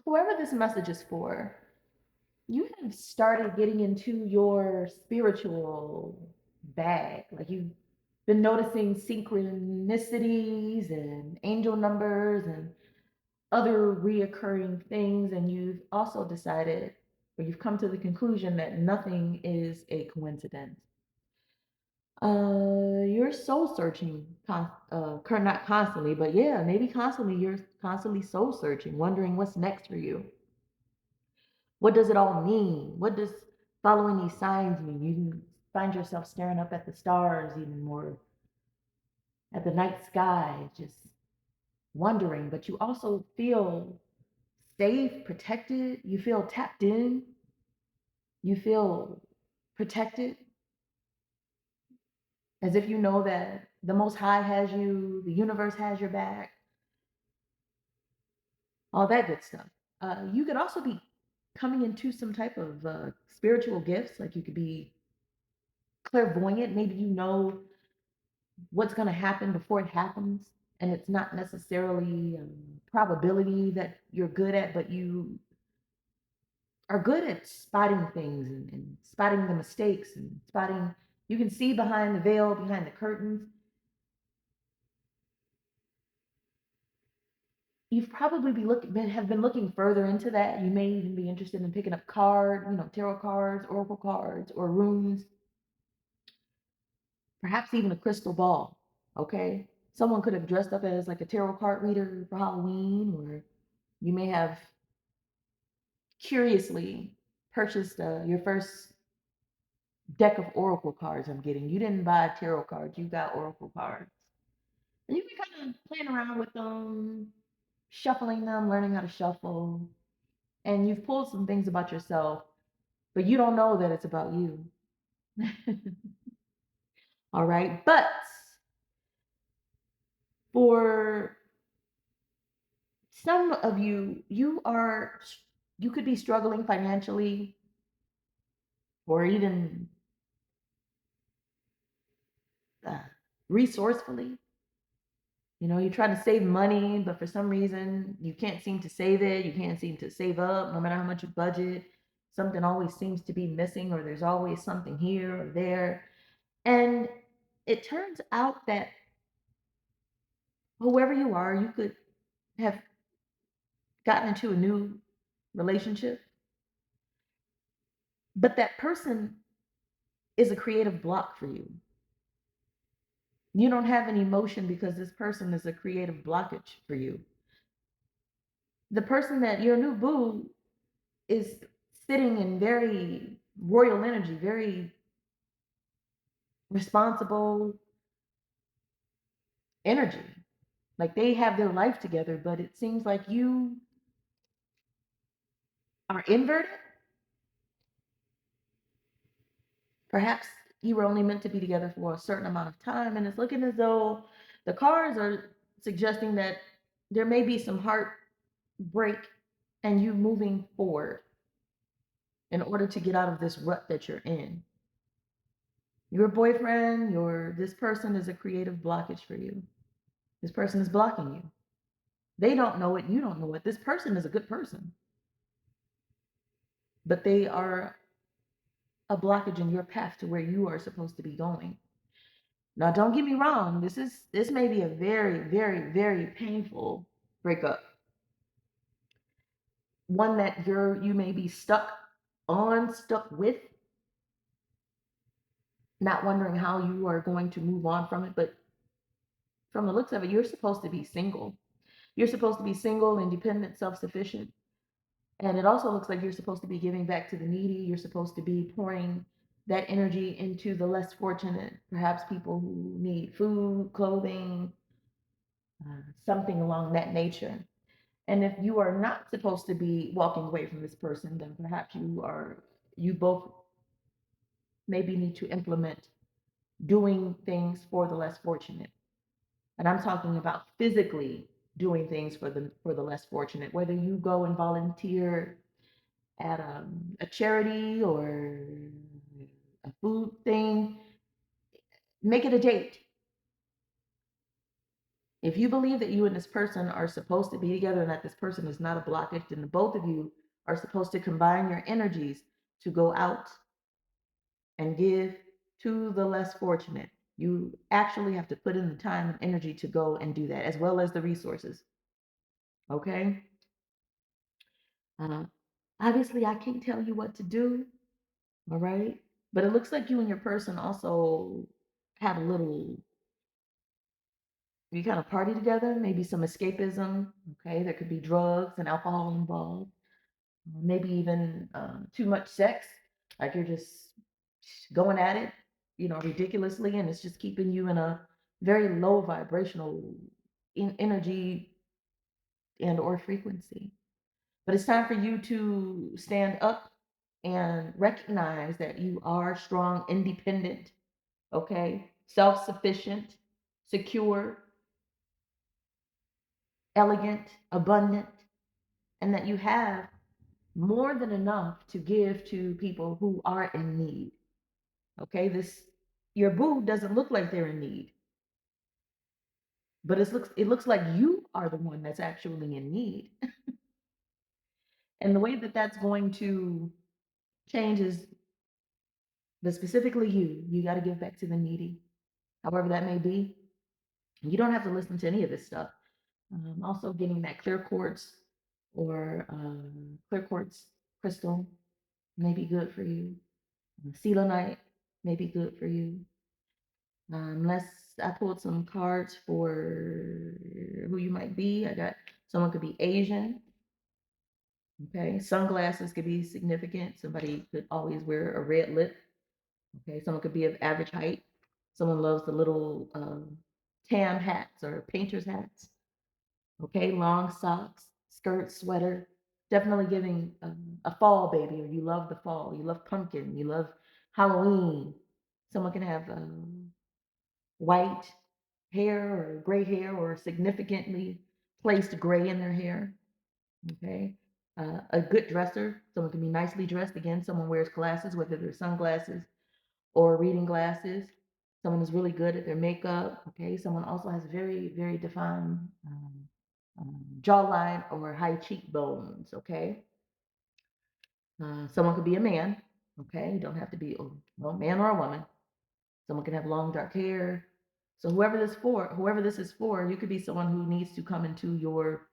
whoever this message is for, you have started getting into your spiritual bag. Like you've been noticing synchronicities and angel numbers and other reoccurring things, and you've also decided, or you've come to the conclusion that nothing is a coincidence. You're soul searching, not constantly, but yeah, maybe constantly. You're constantly soul searching, wondering what's next for you. What does it all mean? What does following these signs mean? You can find yourself staring up at the stars even more, at the night sky, just wondering, but you also feel safe, protected. You feel tapped in. You feel protected, as if you know that the Most High has you, the universe has your back, all that good stuff. You could also be coming into some type of spiritual gifts, like you could be clairvoyant. Maybe you know what's going to happen before it happens, and it's not necessarily probability that you're good at, but you are good at spotting things and spotting the mistakes and spotting. You can see behind the veil, behind the curtains. You've probably have been looking further into that. You may even be interested in picking up tarot cards, oracle cards, or runes, perhaps even a crystal ball. Okay, someone could have dressed up as like a tarot card reader for Halloween, or you may have curiously purchased your first deck of oracle cards. I'm getting, you didn't buy tarot cards, you got oracle cards, and you've been kind of playing around with them, shuffling them, learning how to shuffle, and you've pulled some things about yourself, but you don't know that it's about you. All right, but for some of you, you could be struggling financially, or even uh, resourcefully. You know, you're trying to save money, but for some reason you can't seem to save it. You can't seem to save up, no matter how much you budget. Something always seems to be missing, or there's always something here or there. And it turns out that whoever you are, you could have gotten into a new relationship, but that person is a creative block for you. You don't have any emotion because this person is a creative blockage for you. The person that your new boo is sitting in very royal energy, very responsible energy. Like they have their life together, but it seems like you are inverted. Perhaps you were only meant to be together for a certain amount of time, and it's looking as though the cards are suggesting that there may be some heartbreak and you moving forward in order to get out of this rut that you're in. Your boyfriend, this person is a creative blockage for you. This person is blocking you. They don't know it, you don't know it. This person is a good person, but they are a blockage in your path to where you are supposed to be going. Now, don't get me wrong. This may be a very, very, very painful breakup. One that you may be stuck with, not wondering how you are going to move on from it. But from the looks of it, you're supposed to be single. You're supposed to be single, independent, self-sufficient. And it also looks like you're supposed to be giving back to the needy. You're supposed to be pouring that energy into the less fortunate, perhaps people who need food, clothing, something along that nature. And if you are not supposed to be walking away from this person, then perhaps you both maybe need to implement doing things for the less fortunate. And I'm talking about physically doing things for the less fortunate, whether you go and volunteer at a charity or a food thing, make it a date. If you believe that you and this person are supposed to be together and that this person is not a blockage, then the both of you are supposed to combine your energies to go out and give to the less fortunate. You actually have to put in the time and energy to go and do that, as well as the resources. Okay? Uh, Obviously, I can't tell you what to do. All right? But it looks like you and your person also have a little, you kind of party together, maybe some escapism. Okay? There could be drugs and alcohol involved, maybe even too much sex. Like you're just going at it, ridiculously, and it's just keeping you in a very low vibrational energy and or frequency. But it's time for you to stand up and recognize that you are strong, independent, okay, self-sufficient, secure, elegant, abundant, and that you have more than enough to give to people who are in need. Okay, this your boo doesn't look like they're in need, but it looks like you are the one that's actually in need. And the way that that's going to change is that specifically you got to give back to the needy, however that may be. You don't have to listen to any of this stuff. Also, getting that clear quartz or clear quartz crystal may be good for you. Selenite may be good for you. Unless I pulled some cards for who you might be. I got someone could be Asian. Okay, sunglasses could be significant. Somebody could always wear a red lip. Okay, someone could be of average height. Someone loves the little tan hats or painter's hats. Okay, long socks, skirt, sweater. Definitely giving a fall baby, or you love the fall. You love pumpkin. You love Halloween. Someone can have white hair or gray hair or significantly placed gray in their hair. Okay. A good dresser, someone can be nicely dressed. Again, someone wears glasses, whether they're sunglasses or reading glasses. Someone is really good at their makeup. Okay. Someone also has very, very defined jawline or high cheekbones. Okay. Someone could be a man. Okay. You don't have to be a man or a woman. Someone can have long dark hair. So whoever this is for, you could be someone who needs to come into your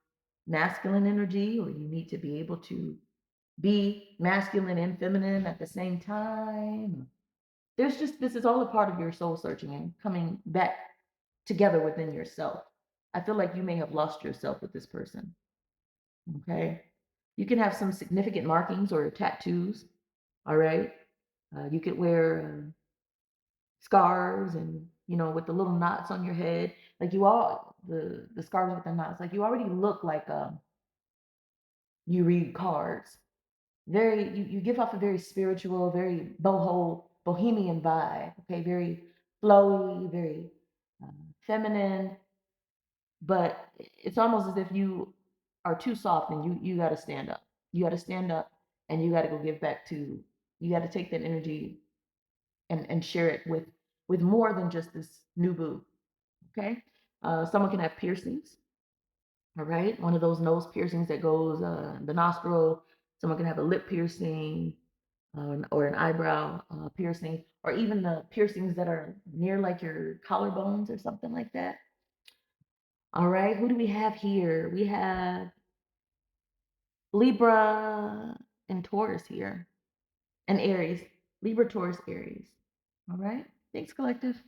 masculine energy, or you need to be able to be masculine and feminine at the same time. This is all a part of your soul searching and coming back together within yourself. I feel like you may have lost yourself with this person. Okay. You can have some significant markings or tattoos. All right. You could wear scarves and with the little knots on your head, like the scarves with the knots, like you already look like you read cards. Very you give off a very spiritual, very bohemian vibe. Okay, very flowy, very feminine, but it's almost as if you are too soft, and you got to stand up. You got to stand up, and you got to go give back to. You got to take that energy and share it with more than just this new boo. Okay. Someone can have piercings. All right. One of those nose piercings that goes the nostril. Someone can have a lip piercing, or an eyebrow piercing, or even the piercings that are near like your collarbones or something like that. All right. Who do we have here? We have Libra and Taurus here, and Aries. Libra, Taurus, Aries. All right. Thanks, collective.